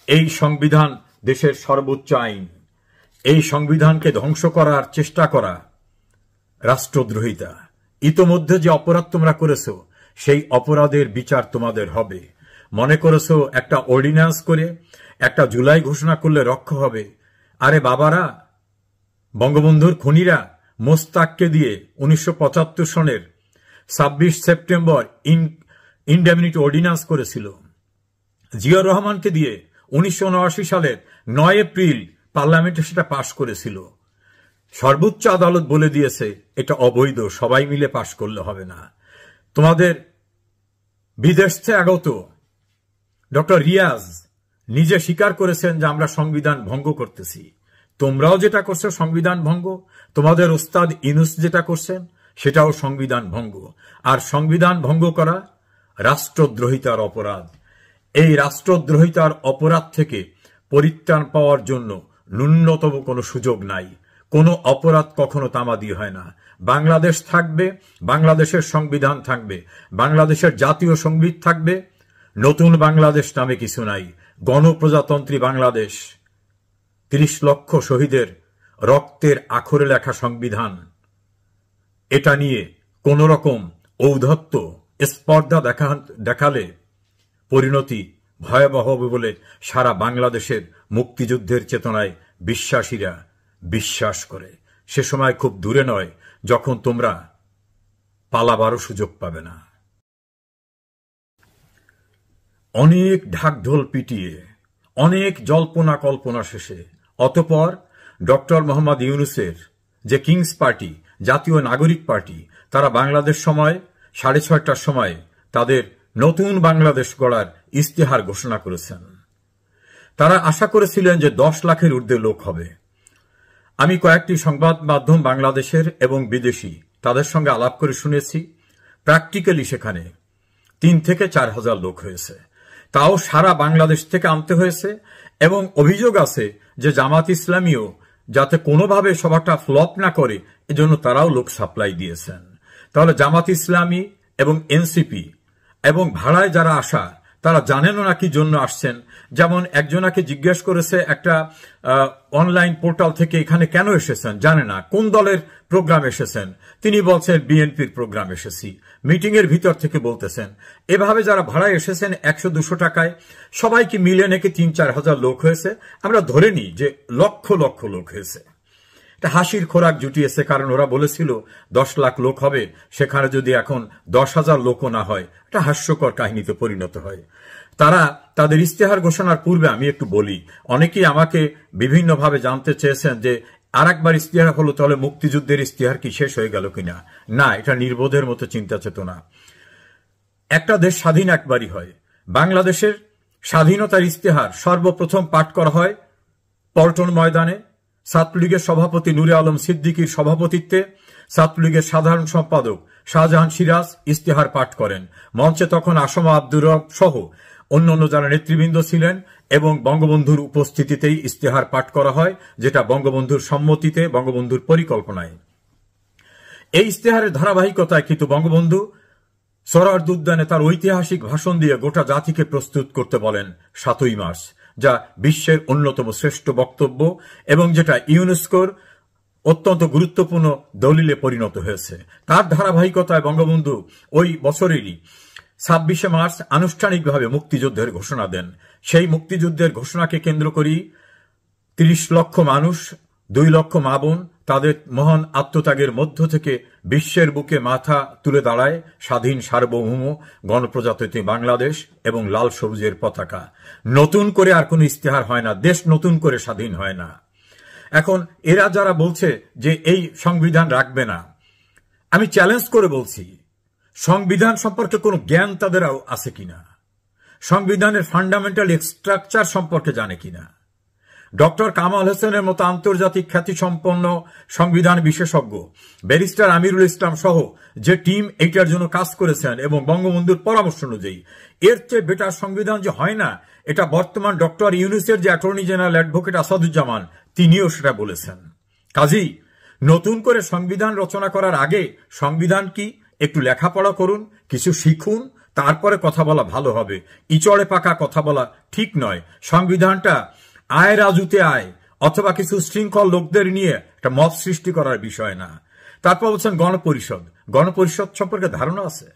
এই সংবিধান দেশের সর্বোচ্চ আইন। এই সংবিধানকে ধ্বংস করার চেষ্টা করা রাষ্ট্রদ্রোহিতা। ইতোমধ্যে যে অপরাধ তোমরা করেছ সেই অপরাধের বিচার তোমাদের হবে। মনে করেছো একটা অর্ডিন্যান্স করে একটা জুলাই ঘোষণা করলে রক্ষা হবে। আরে বাবারা, বঙ্গবন্ধুর খুনিরা মোস্তাককে দিয়ে 1975 সনের 26 সেপ্টেম্বর ইনডেমনিটি অর্ডিন্যান্স করেছিল। জিয়াউর রহমানকে দিয়ে 1979 সালের 9 এপ্রিল পার্লামেন্টে সেটা পাশ করেছিল। সর্বোচ্চ আদালত বলে দিয়েছে এটা অবৈধ, সবাই মিলে পাশ করলে হবে না। তোমাদের বিদেশ থেকে আগত ডক্টর রিয়াজ নিজে স্বীকার করেছেন যে আমরা সংবিধান ভঙ্গ করতেছি। তোমরাও যেটা করছো সংবিধান ভঙ্গ, তোমাদের ওস্তাদ ইউনূস যেটা করছেন সেটাও সংবিধান ভঙ্গ। আর সংবিধান ভঙ্গ করা রাষ্ট্রদ্রোহিতার অপরাধ। এই রাষ্ট্রদ্রোহিতার অপরাধ থেকে পরিত্রাণ পাওয়ার জন্য ন্যূনতম কোনো সুযোগ নাই। কোনো অপরাধ কখনো তামাদি হয় না। বাংলাদেশ থাকবে, বাংলাদেশের সংবিধান থাকবে, বাংলাদেশের জাতীয় সঙ্গীত থাকবে। নতুন বাংলাদেশ নামে কিছু নাই। গণপ্রজাতন্ত্রী বাংলাদেশ, 30 লক্ষ শহীদের রক্তের আখরে লেখা সংবিধান, এটা নিয়ে কোন রকম ঔদ্ধত্য স্পর্ধা দেখালে পরিণতি ভয়াবহ হবে বলে সারা বাংলাদেশের মুক্তিযুদ্ধের চেতনায় বিশ্বাসীরা বিশ্বাস করে। সে সময় খুব দূরে নয় যখন তোমরা পালাবারও সুযোগ পাবে না। অনেক ঢাকঢোল পিটিয়ে, অনেক জল্পনা কল্পনা শেষে অতঃপর ডক্টর মোহাম্মদ ইউনূসের যে কিংস পার্টি, জাতীয় নাগরিক পার্টি, তারা বাংলাদেশ সময় 6:30টার সময় তাদের নতুন বাংলাদেশ গড়ার ইস্তেহার ঘোষণা করেছেন। তারা আশা করেছিলেন যে 10 লাখের ঊর্ধ্বে লোক হবে। আমি কয়েকটি সংবাদ মাধ্যম বাংলাদেশের এবং বিদেশি তাদের সঙ্গে আলাপ করে শুনেছি, প্র্যাকটিক্যালি সেখানে 3 থেকে 4 হাজার লোক হয়েছে। তাও সারা বাংলাদেশ থেকে আনতে হয়েছে এবং অভিযোগ আছে যে জামাত ইসলামীও যাতে কোনোভাবে সভাটা ফ্লপ না করে এজন্য তারাও লোক সাপ্লাই দিয়েছেন। তাহলে জামাত ইসলামী এবং এনসিপি এবং ভাড়ায় যারা আসা তারা জানেনও না কি জন্য আসছেন। যেমন একজনাকে জিজ্ঞেস করেছে একটা অনলাইন পোর্টাল থেকে, এখানে কেন এসেছেন, জানে না। কোন দলের প্রোগ্রাম এসেছেন, তিনি বলছেন বিএনপির প্রোগ্রাম এসেছি। মিটিং এর ভিতর থেকে বলতেছেন। এভাবে যারা ভাড়ায় এসেছেন 100-200 টাকায়, সবাইকে মিলে নাকি 3-4 হাজার লোক হয়েছে। আমরা ধরে নিই যে লক্ষ লক্ষ লোক হয়েছে। এটা হাসির খোরাক জুটিয়েছে, কারণ ওরা বলেছিল 10 লাখ লোক হবে, সেখানে যদি এখন 10,000 লোকও না হয় এটা হাস্যকর কাহিনীতে পরিণত হয়। তারা তাদের ইস্তেহার ঘোষণার পূর্বে, আমি একটু বলি, অনেকেই আমাকে বিভিন্নভাবে জানতে চেয়েছেন যে আরেকবার ইস্তেহার হলো তাহলে মুক্তিযুদ্ধের ইস্তেহার কি শেষ হয়ে গেল কিনা। না, এটা নির্বোধের মতো চিন্তা চেতনা। একটা দেশ স্বাধীন একবারই হয়। বাংলাদেশের স্বাধীনতার ইস্তেহার সর্বপ্রথম পাঠ করা হয় পল্টন ময়দানে। ছাত্রলীগের সভাপতি নূরে আলম সিদ্দিকীর সভাপতিত্বে ছাত্রলীগের সাধারণ সম্পাদক শাহজাহান সিরাজ ইস্তেহার পাঠ করেন। মঞ্চে তখন আসমা আব্দুর রব সহ অন্যান্য যারা নেতৃবৃন্দ ছিলেন এবং বঙ্গবন্ধুর উপস্থিতিতেই ইস্তেহার পাঠ করা হয়, যেটা বঙ্গবন্ধুর সম্মতিতে, বঙ্গবন্ধুর পরিকল্পনায়। এই ইস্তেহারের ধারাবাহিকতায় কিন্তু বঙ্গবন্ধু সোহরাওয়ার্দী উদ্যানে তার ঐতিহাসিক ভাষণ দিয়ে গোটা জাতিকে প্রস্তুত করতে বলেন 7ই মার্চ, যা বিশ্বের অন্যতম শ্রেষ্ঠ বক্তব্য এবং যেটা ইউনেস্কোর অত্যন্ত গুরুত্বপূর্ণ দলিলে পরিণত হয়েছে। তার ধারাবাহিকতায় বঙ্গবন্ধু ওই বছরেরই 26শে মার্চ আনুষ্ঠানিকভাবে মুক্তিযুদ্ধের ঘোষণা দেন। সেই মুক্তিযুদ্ধের ঘোষণাকে কেন্দ্র করেই 30 লক্ষ মানুষ, 2 লক্ষ মা বোন তাদের মহান আত্মত্যাগের মধ্য থেকে বিশ্বের বুকে মাথা তুলে দাঁড়ায় স্বাধীন সার্বভৌম গণপ্রজাতন্ত্রী বাংলাদেশ এবং লাল সবুজের পতাকা। নতুন করে আর কোনো ইস্তেহার হয় না, দেশ নতুন করে স্বাধীন হয় না। এখন এরা যারা বলছে যে এই সংবিধান রাখবে না, আমি চ্যালেঞ্জ করে বলছি সংবিধান সম্পর্কে কোনো জ্ঞান তাদের আছে কিনা, সংবিধানের ফান্ডামেন্টাল স্ট্রাকচার সম্পর্কে জানে কিনা। ডক্টর কামাল হোসেনের মতো আন্তর্জাতিক খ্যাতিসম্পন্ন সংবিধান বিশেষজ্ঞ ব্যারিস্টার আমিরুল ইসলাম সহ যে টিম এইটার জন্য কাজ করেছেন এবং বঙ্গবন্ধুর পরামর্শ অনুযায়ী এর চেয়ে বেটার সংবিধান যে হয় না, এটা বর্তমান ডক্টর ইউনূসের যে অ্যাটর্নি জেনারেল অ্যাডভোকেট আসাদুজ্জামান তিনিও সেটা বলেছেন। কাজেই নতুন করে সংবিধান রচনা করার আগে সংবিধান কি একটু লেখাপড়া করুন, কিছু শিখুন, তারপরে কথা বলা ভালো হবে। ইচড়ে পাকা কথা বলা ঠিক নয়। সংবিধানটা আয় রাজুতে আয় অথবা কিছু শৃঙ্খল লোকদের নিয়ে একটা মত সৃষ্টি করার বিষয় না। তারপর বলছেন গণপরিষদ। গণপরিষদ সম্পর্কে ধারণা আছে?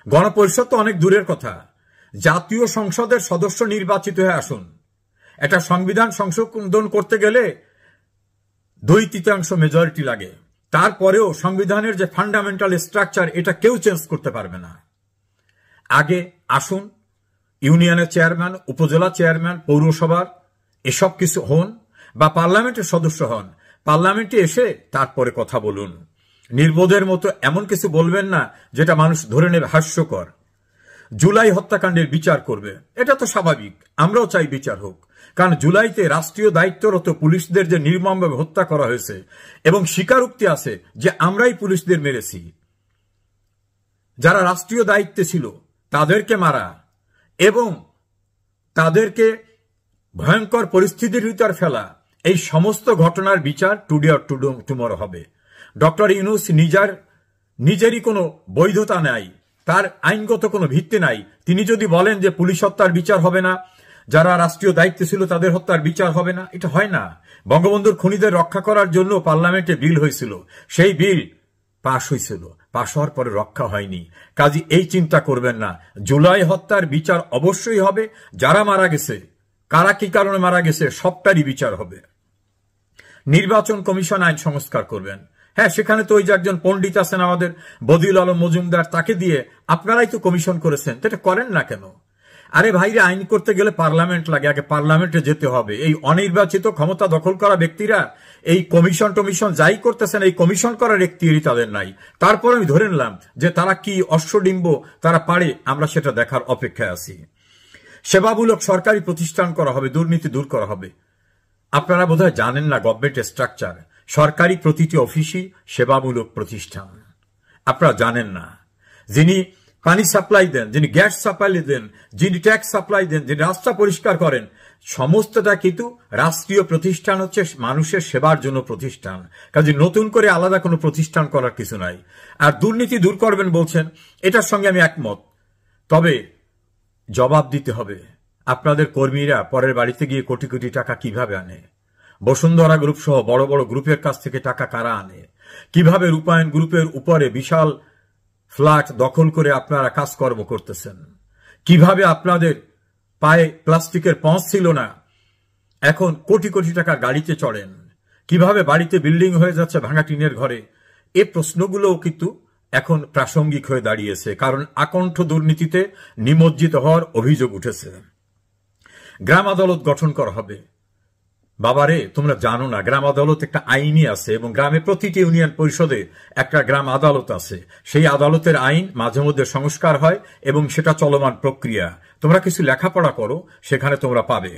গণপরিষদ তো অনেক দূরের কথা। জাতীয় সংসদের সদস্য নির্বাচিত হয়ে আসুন। একটা সংবিধান সংশোধন করতে গেলে 2/3 মেজরিটি লাগে। তারপরেও সংবিধানের যে ফান্ডামেন্টাল স্ট্রাকচার, এটা কেউ চেঞ্জ করতে পারবে না। আগে আসুন, ইউনিয়নের চেয়ারম্যান, উপজেলা চেয়ারম্যান, পৌরসভার এসব কিছু হন, বা পার্লামেন্টের সদস্য হন। পার্লামেন্টে এসে তারপরে কথা বলুন। নির্বোধের মতো এমন কিছু বলবেন না যেটা মানুষ ধরে নেবে হাস্যকর। জুলাই হত্যাকাণ্ডের বিচার করবে, এটা তো স্বাভাবিক, আমরাও চাই বিচার হোক। কারণ জুলাইতে রাষ্ট্রীয় দায়িত্বরত পুলিশদের যে নির্মমভাবে হত্যা করা হয়েছে এবং স্বীকারোক্তি আছে যে আমরাই পুলিশদের মেরেছি, যারা রাষ্ট্রীয় দায়িত্বে ছিল তাদেরকে মারা এবং তাদেরকে ভয়ঙ্কর পরিস্থিতির ভিতর ফেলা, এই সমস্ত ঘটনার বিচার টুডে অর টুমরো হবে। ডক্টর ইউনূস নিজেরই কোনো বৈধতা নাই, তার আইনগত কোনো ভিত্তি নাই। তিনি যদি বলেন যে পুলিশ হত্যার বিচার হবে না, যারা রাষ্ট্রীয় দায়িত্বে ছিল তাদের হত্যার বিচার হবে না, এটা হয় না। বঙ্গবন্ধুর খুনিদের রক্ষা করার জন্য পার্লামেন্টে বিল হয়েছিল, সেই বিল পাশ হয়েছিল, পাশ হওয়ার পরে রক্ষা হয়নি। কাজী এই চিন্তা করবেন না। জুলাই হত্যার বিচার অবশ্যই হবে। যারা মারা গেছে, কারা কি কারণে মারা গেছে, সবটারই বিচার হবে। নির্বাচন কমিশন আইন সংস্কার করবেন। হ্যাঁ, সেখানে তো ওই যে একজন পণ্ডিত আছেন আমাদের বদিউল আলম মজুমদার, তাকে দিয়ে আপনারাই তো কমিশন করেছেন, এটা করেন না কেন? আরে ভাইরে, আইন করতে গেলে পার্লামেন্ট লাগে, আগে পার্লামেন্টে যেতে হবে। এই অনির্বাচিত ক্ষমতা দখল করা ব্যক্তিরা এই কমিশন টমিশন যাই করতেছেন, এই কমিশন করার এখতিয়ারই তাদের নাই। তারপর আমি ধরে নিলাম যে তারা কি অশ্বডিম্ব তারা পারে, আমরা সেটা দেখার অপেক্ষায় আছি। সেবামূলক সরকারি প্রতিষ্ঠান করা হবে, দুর্নীতি দূর করা হবে। আপনারা বোধহয় জানেন না গভর্নমেন্টের স্ট্রাকচার। সরকারি প্রতিটি অফিসই সেবামূলক প্রতিষ্ঠান, আপনারা জানেন না। যিনি পানি সাপ্লাই দেন, যিনি গ্যাস সাপ্লাই দেন, যিনি ট্যাক্স সাপ্লাই দেন, যিনি রাস্তা পরিষ্কার করেন, সমস্তটা কিন্তু রাষ্ট্রীয় প্রতিষ্ঠান, হচ্ছে মানুষের সেবার জন্য প্রতিষ্ঠান। কাজে নতুন করে আলাদা কোনো প্রতিষ্ঠান করার কিছু নাই। আর দুর্নীতি দূর করবেন বলছেন, এটার সঙ্গে আমি একমত। তবে জবাব দিতে হবে। আপনাদের কর্মীরা পরের বাড়িতে গিয়ে কোটি কোটি টাকা কিভাবে আনে? বসুন্ধরা গ্রুপ সহ বড় বড় গ্রুপের কাছ থেকে টাকা কারা আনে? কিভাবে রূপায়ণ গ্রুপের উপরে বিশাল ফ্ল্যাট দখল করে আপনারা কাজকর্ম করতেছেন? কিভাবে আপনাদের পায়ে প্লাস্টিকের পঁচ ছিল না, এখন কোটি কোটি টাকা গাড়িতে চড়েন? কিভাবে বাড়িতে বিল্ডিং হয়ে যাচ্ছে ভাঙা টিনের ঘরে? এই প্রশ্নগুলোও কিন্তু এখন প্রাসঙ্গিক হয়ে দাঁড়িয়েছে, কারণ আকণ্ঠ দুর্নীতিতে নিমজ্জিত হওয়ার অভিযোগ উঠেছে। গ্রাম আদালত গঠন করা হবে। বাবারে, তোমরা জানো না, গ্রাম আদালত একটা আইনই আছে এবং গ্রামে প্রতিটি ইউনিয়ন পরিষদে একটা গ্রাম আদালত আছে। সেই আদালতের আইন মাঝে মধ্যে সংস্কার হয় এবং সেটা চলমান প্রক্রিয়া। তোমরা কিছু লেখাপড়া করো, সেখানে তোমরা পাবে।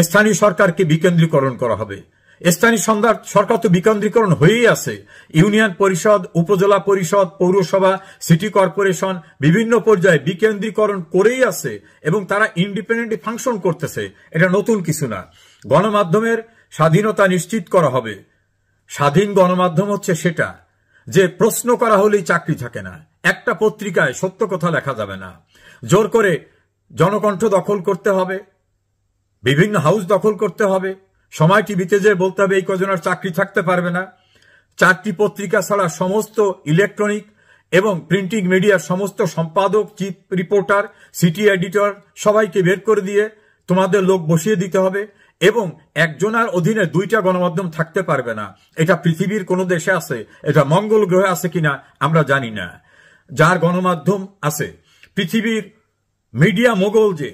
স্থানীয় সরকারকে বিকেন্দ্রীকরণ করা হবে। স্থানীয় সরকার তো বিকেন্দ্রীকরণ হয়েই আছে। ইউনিয়ন পরিষদ, উপজেলা পরিষদ, পৌরসভা, সিটি কর্পোরেশন বিভিন্ন পর্যায়ে বিকেন্দ্রীকরণ করেই আছে এবং তারা ইন্ডিপেন্ডেন্টলি ফাংশন করতেছে। এটা নতুন কিছু না। গণমাধ্যমের স্বাধীনতা নিশ্চিত করা হবে। স্বাধীন গণমাধ্যম হচ্ছে সেটা যে প্রশ্ন করা হলেই চাকরি থাকে না, একটা পত্রিকায় সত্য কথা লেখা যাবে না, জোর করে জনকণ্ঠ দখল করতে হবে, বিভিন্ন হাউস দখল করতে হবে, সময় টিভিতে যে বলতে হবে এই কজনের চাকরি থাকতে পারবে না। 4টি পত্রিকা ছাড়া সমস্ত ইলেকট্রনিক এবং প্রিন্টিং মিডিয়ার সমস্ত সম্পাদক, চিফ রিপোর্টার, সিটি এডিটর সবাইকে বের করে দিয়ে তোমাদের লোক বসিয়ে দিতে হবে এবং একজনের অধীনে 2টা গণমাধ্যম থাকতে পারবে না। এটা পৃথিবীর কোন দেশে আছে? এটা মঙ্গল গ্রহে আছে কিনা আমরা জানি না। যার গণমাধ্যম আছে, পৃথিবীর মিডিয়া মোগল যে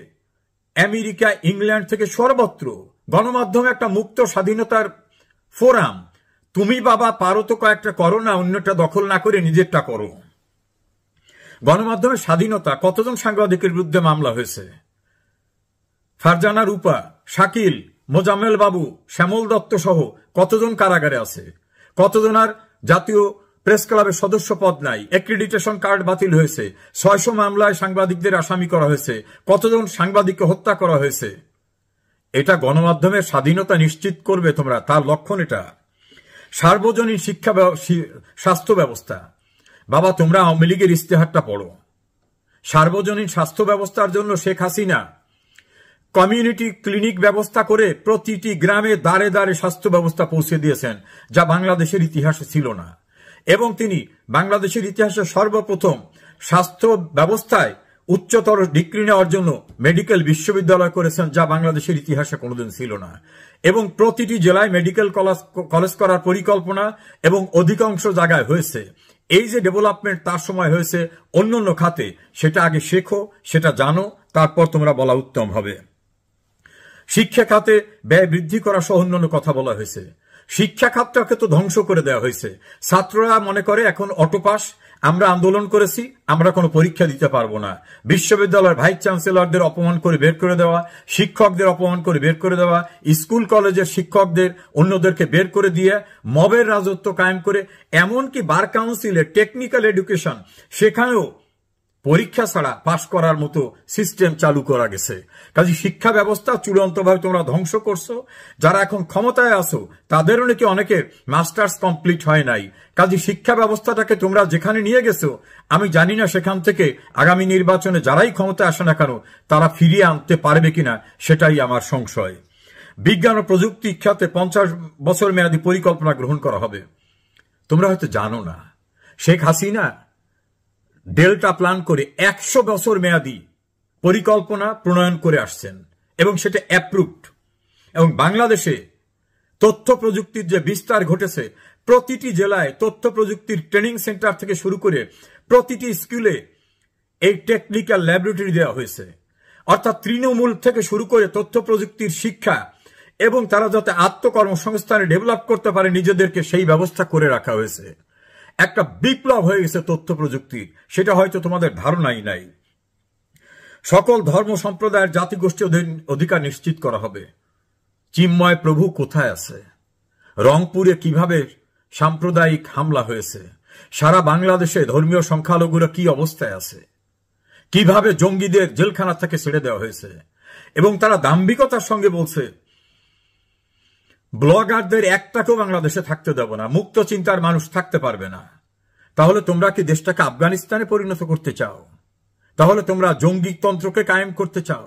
আমেরিকা, ইংল্যান্ড থেকে সর্বত্র গণমাধ্যম একটা মুক্ত স্বাধীনতার ফোরাম। তুমি বাবা পারো তো কয়েকটা করো না, অন্যটা দখল না করে নিজেরটা করো। গণমাধ্যমের স্বাধীনতা, কতজন সাংবাদিকের বিরুদ্ধে মামলা হয়েছে? ফারজানা রূপা, শাকিল, মোজাম্মেল বাবু, শ্যামল দত্ত সহ কতজন কারাগারে আছে? কতজনার জাতীয় প্রেস ক্লাবের সদস্য পদ নাই, অ্যাক্রিডিটেশন কার্ড বাতিল হয়েছে, 600 মামলায় সাংবাদিকদের আসামি করা হয়েছে, কতজন সাংবাদিককে হত্যা করা হয়েছে? এটা গণমাধ্যমের স্বাধীনতা নিশ্চিত করবে তোমরা, তার লক্ষণ এটা। সার্বজনীন শিক্ষা স্বাস্থ্য ব্যবস্থা। বাবা, তোমরা আওয়ামী লীগের ইস্তেহারটা পড়ো, সার্বজনীন স্বাস্থ্য ব্যবস্থার জন্য শেখ হাসিনা কমিউনিটি ক্লিনিক ব্যবস্থা করে প্রতিটি গ্রামে দাঁড়ে দাঁড়ে স্বাস্থ্য ব্যবস্থা পৌঁছে দিয়েছেন, যা বাংলাদেশের ইতিহাসে ছিল না। এবং তিনি বাংলাদেশের ইতিহাসে সর্বপ্রথম স্বাস্থ্য ব্যবস্থায় উচ্চতর ডিগ্রি নেওয়ার জন্য মেডিকেল বিশ্ববিদ্যালয় করেছেন, যা বাংলাদেশের ইতিহাসে কোনোদিন ছিল না। এবং প্রতিটি জেলায় মেডিকেল কলেজ করার পরিকল্পনা এবং অধিকাংশ জায়গায় হয়েছে। এই যে ডেভেলপমেন্ট তার সময় হয়েছে অন্যান্য খাতে, সেটা আগে শেখো, সেটা জানো, তারপর তোমরা বলা উত্তম হবে। শিক্ষা খাতে ব্যয় বৃদ্ধি করা সহ অন্যান্য কথা বলা হয়েছে। শিক্ষা খাতটাকে তো ধ্বংস করে দেওয়া হয়েছে। ছাত্ররা মনে করে এখন অটোপাস, আমরা আন্দোলন করেছি, আমরা কোনো পরীক্ষা দিতে পারবো না। বিশ্ববিদ্যালয়ের ভাইস চ্যান্সেলরদের অপমান করে বের করে দেওয়া, শিক্ষকদের অপমান করে বের করে দেওয়া, স্কুল কলেজের শিক্ষকদের অন্যদেরকে বের করে দিয়ে মবের রাজত্ব কায়েম করে, এমনকি বার কাউন্সিলের টেকনিক্যাল এডুকেশন সেখানেও পরীক্ষা ছাড়া পাশ করার মতো সিস্টেম চালু করা গেছে। কাজে শিক্ষা ব্যবস্থা চূড়ান্তভাবে তোমরা ধ্বংস করছো। যারা এখন ক্ষমতায় আছো তাদেরও নাকি অনেকের মাস্টার্স কমপ্লিট হয় নাই। কাজে শিক্ষা ব্যবস্থাটাকে তোমরা যেখানে নিয়ে গেছো, আমি জানি না সেখান থেকে আগামী নির্বাচনে যারাই ক্ষমতায় আসে না কেন তারা ফিরিয়ে আনতে পারবে কিনা, সেটাই আমার সংশয়। বিজ্ঞান ও প্রযুক্তি খাতে 50 বছর মেয়াদী পরিকল্পনা গ্রহণ করা হবে। তোমরা হয়তো জানো না, শেখ হাসিনা ডেল্টা প্ল্যান করে 100 বছর মেয়াদী পরিকল্পনা প্রণয়ন করে আসছেন এবং সেটা অ্যাপ্রুভড। এবং বাংলাদেশে তথ্য প্রযুক্তির যে বিস্তার ঘটেছে, প্রতিটি জেলায় তথ্য প্রযুক্তির ট্রেনিং সেন্টার থেকে শুরু করে প্রতিটি স্কুলে এই টেকনিক্যাল ল্যাবরেটরি দেওয়া হয়েছে। অর্থাৎ তৃণমূল থেকে শুরু করে তথ্য প্রযুক্তির শিক্ষা এবং তারা যাতে আত্মকর্মসংস্থানে ডেভেলপ করতে পারে নিজেদেরকে, সেই ব্যবস্থা করে রাখা হয়েছে। একটা বিপ্লব হয়ে গেছে তথ্য প্রযুক্তির, সেটা হয়তো তোমাদের ধারণাই নাই। সকল ধর্ম সম্প্রদায়ের জাতিগোষ্ঠী অধিকার নিশ্চিত করা হবে। চিন্ময় প্রভু কোথায় আছে? রংপুরে কিভাবে সাম্প্রদায়িক হামলা হয়েছে? সারা বাংলাদেশে ধর্মীয় সংখ্যালঘুরা কি অবস্থায় আছে? কিভাবে জঙ্গিদের জেলখানা থেকে ছেড়ে দেওয়া হয়েছে? এবং তারা দাম্ভিকতার সঙ্গে বলছে ব্লগারদের একটাকেও বাংলাদেশে থাকতে দেব না, মুক্ত চিন্তার মানুষ থাকতে পারবে না। তাহলে তোমরা কি দেশটাকে আফগানিস্তানে পরিণত করতে চাও? তাহলে তোমরা জঙ্গিতন্ত্রকে কায়েম করতে চাও?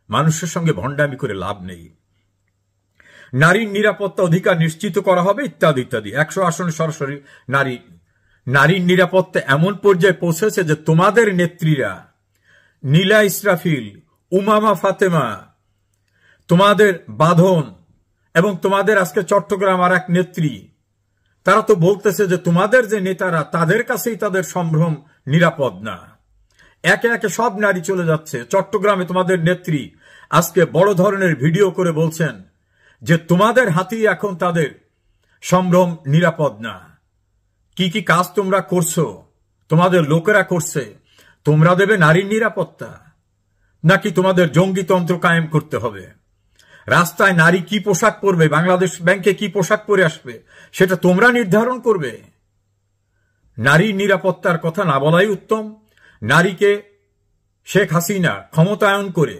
মানুষের সঙ্গে ভণ্ডামি করে লাভ নেই। নারীর নিরাপত্তা অধিকার নিশ্চিত করা হবে ইত্যাদি ইত্যাদি। 100 আসনে সরাসরি নারীর নিরাপত্তা এমন পর্যায়ে পৌঁছেছে যে তোমাদের নেত্রীরা নীলা ইসরাফিল, উমামা ফাতেমা, তোমাদের বাঁধন এবং তোমাদের আজকে চট্টগ্রাম আর এক নেত্রী, তারা তো বলতেছে যে তোমাদের যে নেতারা তাদের কাছেই তাদের সম্ভ্রম নিরাপদ না। একে একে সব নারী চলে যাচ্ছে। চট্টগ্রামে তোমাদের নেত্রী আজকে বড় ধরনের ভিডিও করে বলছেন যে তোমাদের হাতেই এখন তাদের সম্ভ্রম নিরাপদ না। কি কি কাজ তোমরা করছো, তোমাদের লোকেরা করছে, তোমরা দেবে নারীর নিরাপত্তা, নাকি তোমাদের জঙ্গিতন্ত্র কায়েম করতে হবে? রাস্তায় নারী কি পোশাক পরবে, বাংলাদেশ ব্যাংকে কি পোশাক পরে আসবে, সেটা তোমরা নির্ধারণ করবে। নারীর নিরাপত্তার কথা না বলাই উত্তম। নারীকে শেখ হাসিনা ক্ষমতায়ন করে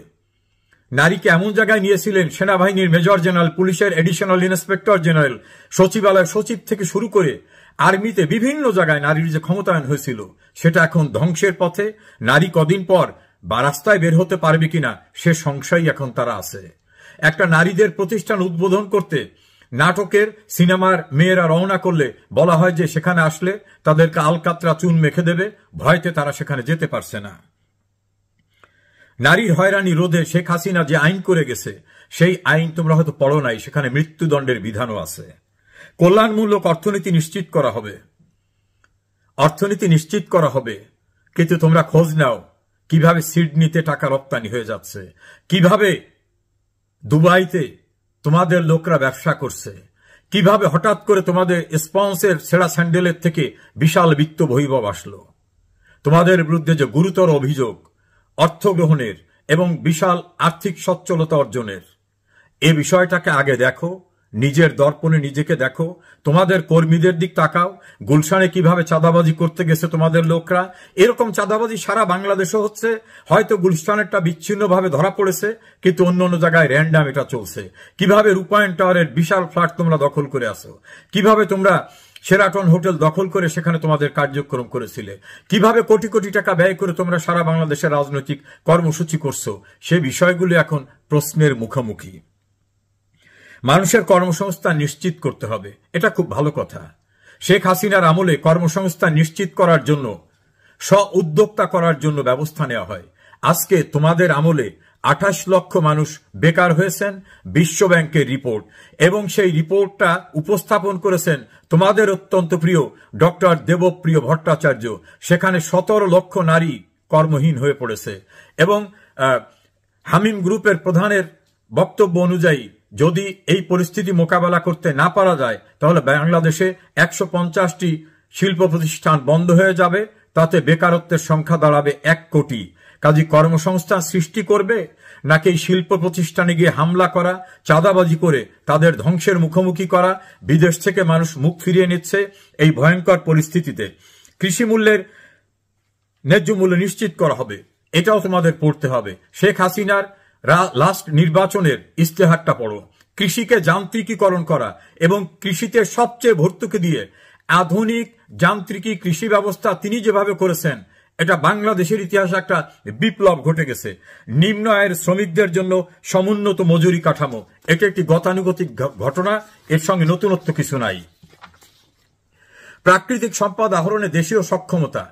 নারীকে এমন জায়গায় নিয়েছিলেন, সেনাবাহিনীর মেজর জেনারেল, পুলিশের এডিশনাল ইন্সপেক্টর জেনারেল, সচিবালয়ের সচিব থেকে শুরু করে আর্মিতে বিভিন্ন জায়গায় নারীর যে ক্ষমতায়ন হয়েছিল, সেটা এখন ধ্বংসের পথে। নারী কদিন পর বা রাস্তায় বের হতে পারবে কিনা সে সংশয় এখন তারা আছে। একটা নারীদের প্রতিষ্ঠান উদ্বোধন করতে নাটকের সিনেমার মেয়েরা রওনা করলে বলা হয় যে সেখানে আসলে তাদেরকে আলকাতরা চুন মেখে দেবে, ভয়তে তারা সেখানে যেতে পারছে না। নারীর হয়রানি রোধে শেখ হাসিনা যে আইন করে গেছে, সেই আইন তোমরা হয়তো পড়ো নাই, সেখানে মৃত্যুদণ্ডের বিধানও আছে। কল্যাণমূলক অর্থনীতি নিশ্চিত করা হবে। অর্থনীতি নিশ্চিত করা হবে, কিন্তু তোমরা খোঁজ নাও কিভাবে সিডনিতে টাকা রপ্তানি হয়ে যাচ্ছে, কিভাবে দুবাইতে তোমাদের লোকরা ব্যবসা করছে, কিভাবে হঠাৎ করে তোমাদের স্পন্সের ছেঁড়া স্যান্ডেলের থেকে বিশাল বিত্ত বৈভব আসলো। তোমাদের বিরুদ্ধে যে গুরুতর অভিযোগ অর্থ গ্রহণের এবং বিশাল আর্থিক সচ্ছলতা অর্জনের, এ বিষয়টাকে আগে দেখো, নিজের দর্পণে নিজেকে দেখো, তোমাদের কর্মীদের দিক তাকাও। গুলশানে কিভাবে চাঁদাবাজি করতে গেছে তোমাদের লোকরা, এরকম চাঁদাবাজি সারা বাংলাদেশে হচ্ছে। হয়তো গুলশানেরটা বিচ্ছিন্নভাবে ধরা পড়েছে, কিন্তু অন্য অন্য জায়গায় র্যান্ডাম এটা চলছে। কিভাবে রূপায়ণ টাওয়ারের বিশাল ফ্ল্যাট তোমরা দখল করে আসো, কিভাবে তোমরা শেরাটন হোটেল দখল করে সেখানে তোমাদের কার্যক্রম করেছিলে, কিভাবে কোটি কোটি টাকা ব্যয় করে তোমরা সারা বাংলাদেশের রাজনৈতিক কর্মসূচি করছো, সে বিষয়গুলো এখন প্রশ্নের মুখোমুখি। মানুষের কর্মসংস্থান নিশ্চিত করতে হবে, এটা খুব ভালো কথা। শেখ হাসিনার আমলে কর্মসংস্থান নিশ্চিত করার জন্য, স্ব-উদ্যোক্তা করার জন্য ব্যবস্থা নেওয়া হয়। আজকে তোমাদের আমলে 28 লক্ষ মানুষ বেকার হয়েছেন, বিশ্বব্যাংকের রিপোর্ট, এবং সেই রিপোর্টটা উপস্থাপন করেছেন তোমাদের অত্যন্ত প্রিয় ডক্টর দেবপ্রিয় ভট্টাচার্য। সেখানে 17 লক্ষ নারী কর্মহীন হয়ে পড়েছে, এবং হামিম গ্রুপের প্রধানের বক্তব্য অনুযায়ী যদি এই পরিস্থিতি মোকাবেলা করতে না পারা যায় তাহলে বাংলাদেশে 150টি শিল্প প্রতিষ্ঠান বন্ধ হয়ে যাবে, তাতে বেকারত্বের সংখ্যা দাঁড়াবে 1 কোটি। কাজী কর্মসংস্থান সৃষ্টি করবে নাকি এই শিল্প প্রতিষ্ঠানে গিয়ে হামলা করা, চাঁদাবাজি করে তাদের ধ্বংসের মুখোমুখি করা, বিদেশ থেকে মানুষ মুখ ফিরিয়ে নিচ্ছে এই ভয়ঙ্কর পরিস্থিতিতে কৃষি মূল্যের ন্যায্য মূল্য নিশ্চিত করা হবে, এটাও তোমাদের পড়তে হবে। শেখ হাসিনার লাস্ট নির্বাচনের ইস্তেহারটা পড়ো। কৃষিকে যান্ত্রিকীকরণ করা এবং কৃষিতে সবচেয়ে ভর্তুকি দিয়ে আধুনিক যান্ত্রিকী কৃষি ব্যবস্থা তিনি যেভাবে করেছেন, এটা বাংলাদেশের ইতিহাসে একটা বিপ্লব ঘটে গেছে। নিম্ন আয়ের শ্রমিকদের জন্য সমুন্নত মজুরি কাঠামো, এটা একটি গতানুগতিক ঘটনা, এর সঙ্গে নতুনত্ব কিছু নাই। প্রাকৃতিক সম্পদ আহরণে দেশীয় সক্ষমতা,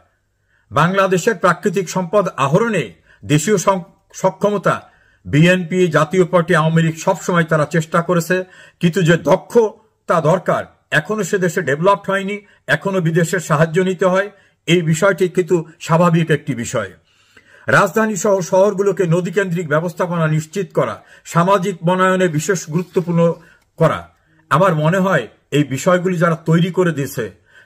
বাংলাদেশের প্রাকৃতিক সম্পদ আহরণে দেশীয় সক্ষমতা বিএনপি, জাতীয় পার্টি, আওয়ামী লীগ সবসময় তারা চেষ্টা করেছে, কিন্তু যে দক্ষতা দরকার এখনো সে দেশে ডেভেলপড হয়নি, এখনো বিদেশের সাহায্য নিতে হয়। এই বিষয়টি কিন্তু স্বাভাবিক একটি বিষয়। রাজধানী সহ শহরগুলোকে নদীকেন্দ্রিক ব্যবস্থাপনা নিশ্চিত করা, সামাজিক বনায়নে বিশেষ গুরুত্বপূর্ণ করা। আমার মনে হয় এই বিষয়গুলি যারা তৈরি করে দিয়েছে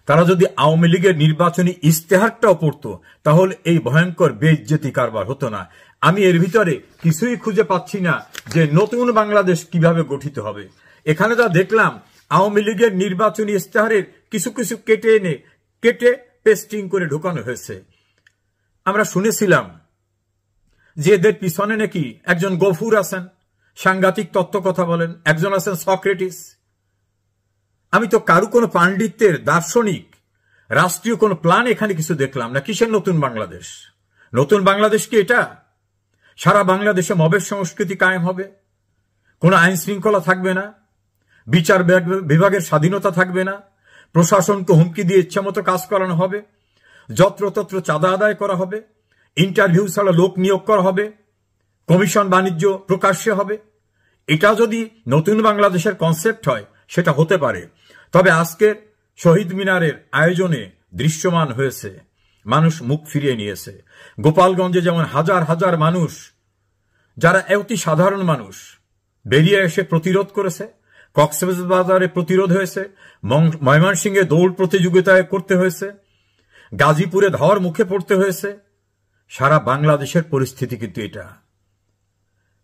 তারা যদি আওয়ামী লীগের নির্বাচনী ইস্তেহারটাও পড়তো তাহলে এই ভয়ঙ্কর বেইজ্জতি কারবার হতো না। আমি এর ভিতরে কিছুই খুঁজে পাচ্ছি না যে নতুন বাংলাদেশ কিভাবে গঠিত হবে। এখানে যা দেখলাম আওয়ামী লীগের নির্বাচনী ইস্তেহারের কিছু কিছু কেটে পেস্টিং করে ঢোকানো হয়েছে। আমরা শুনেছিলাম যে এদের পিছনে নাকি একজন গফুর আছেন, সাংঘাতিক তত্ত্ব কথা বলেন, একজন আছেন সক্রেটিস। আমি তো কারু কোনো পাণ্ডিত্যের, দার্শনিক, রাষ্ট্রীয় কোনো প্ল্যান এখানে কিছু দেখলাম না। কিসের নতুন বাংলাদেশ? নতুন বাংলাদেশ কি এটা? সারা বাংলাদেশে মবের সংস্কৃতি কায়েম হবে, কোনো আইন শৃঙ্খলা থাকবে না, বিচার বিভাগের স্বাধীনতা থাকবে না, প্রশাসনকে হুমকি দিয়ে ইচ্ছামতো কাজ করানো হবে, যত্রতত্র চাঁদা আদায় করা হবে, ইন্টারভিউ ছাড়া লোক নিয়োগ করা হবে, কমিশন বাণিজ্য প্রকাশ্যে হবে। এটা যদি নতুন বাংলাদেশের কনসেপ্ট হয় সেটা হতে পারে। তবে আজকের শহীদ মিনারের আয়োজনে দৃশ্যমান হয়েছে মানুষ মুখ ফিরিয়ে নিয়েছে। গোপালগঞ্জে যেমন হাজার হাজার মানুষ, যারা অতি সাধারণ মানুষ, বেরিয়ে এসে প্রতিরোধ করেছে, কক্সবাজারে প্রতিরোধ হয়েছে, ময়মনসিংহে দৌড় প্রতিযোগিতায় করতে হয়েছে, গাজীপুরে ধাওয়ার মুখে পড়তে হয়েছে। সারা বাংলাদেশের পরিস্থিতি কিন্তু এটা।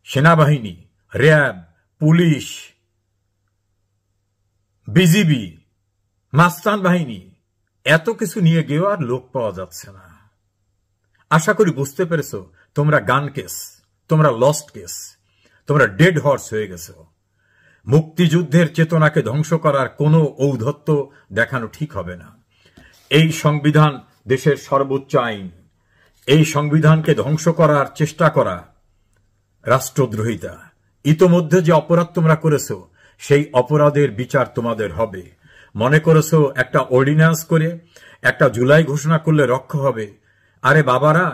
সেনাবাহিনী, র্যাব, পুলিশ, বিজিবি, মাস্তান বাহিনী, এত কিছু নিয়ে গিয়েও আর লোক পাওয়া যাচ্ছে না। আশা করি বুঝতে পেরেছো তোমরা গান কেস, তোমরা লস্ট কেস, তোমরা ডেড হর্স হয়ে গেছো। মুক্তিযুদ্ধের চেতনাকে ধ্বংস করার কোনো ঔদ্ধত্য দেখানো ঠিক হবে না। এই সংবিধান দেশের সর্বোচ্চ আইন, এই সংবিধানকে ধ্বংস করার চেষ্টা করা রাষ্ট্রদ্রোহিতা। ইতোমধ্যে যে অপরাধ তোমরা করেছো সেই অপরাধের বিচার তোমাদের হবে। মনে করেছো একটা অর্ডিন্যান্স করে একটা জুলাই ঘোষণা করলে রক্ষা হবে। আরে বাবারা,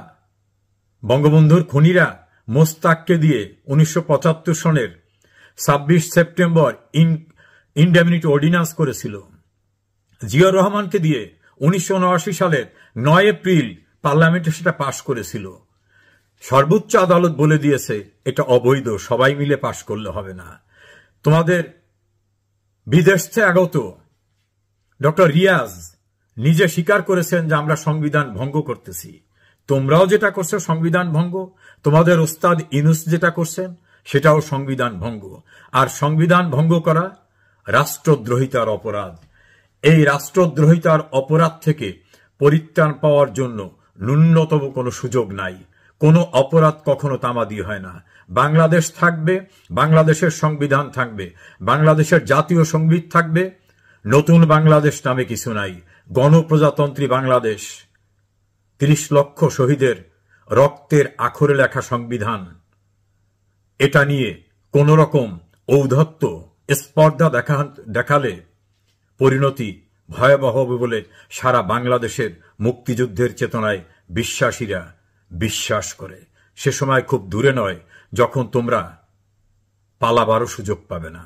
বঙ্গবন্ধুর খুনিরা মোস্তাককে দিয়ে 1975 সনের 26 সেপ্টেম্বর ইনডেমনিটি অর্ডিন্যান্স করেছিল। জিয়াউর রহমানকে দিয়ে 1979 সালের 9 এপ্রিল পার্লামেন্টে সেটা পাশ করেছিল। সর্বোচ্চ আদালত বলে দিয়েছে এটা অবৈধ, সবাই মিলে পাশ করলে হবে না। তোমাদের বিদেশ থেকে আগত ডক্টর রিয়াজ নিজে স্বীকার করেছেন যে আমরা সংবিধান ভঙ্গ করতেছি। তোমরাও যেটা করছো সংবিধান ভঙ্গ, তোমাদের ওস্তাদ ইউনূস যেটা করছেন সেটাও সংবিধান ভঙ্গ। আর সংবিধান ভঙ্গ করা রাষ্ট্রদ্রোহিতার অপরাধ। এই রাষ্ট্রদ্রোহিতার অপরাধ থেকে পরিত্রাণ পাওয়ার জন্য ন্যূনতম কোনো সুযোগ নাই। কোনো অপরাধ কখনো তামাদি হয় না। বাংলাদেশ থাকবে, বাংলাদেশের সংবিধান থাকবে, বাংলাদেশের জাতীয় সঙ্গীত থাকবে, নতুন বাংলাদেশ নামে কিছু নাই, গণপ্রজাতন্ত্রী বাংলাদেশ, ৩০ লক্ষ শহীদের রক্তের আখরে লেখা সংবিধান। এটা নিয়ে কোন রকম ঔদ্ধত্য স্পর্ধা দেখালে পরিণতি ভয়াবহ হবে বলে সারা বাংলাদেশের মুক্তিযুদ্ধের চেতনায় বিশ্বাসীরা বিশ্বাস করে। সে সময় খুব দূরে নয় যখন তোমরা পালাবারও সুযোগ পাবে না।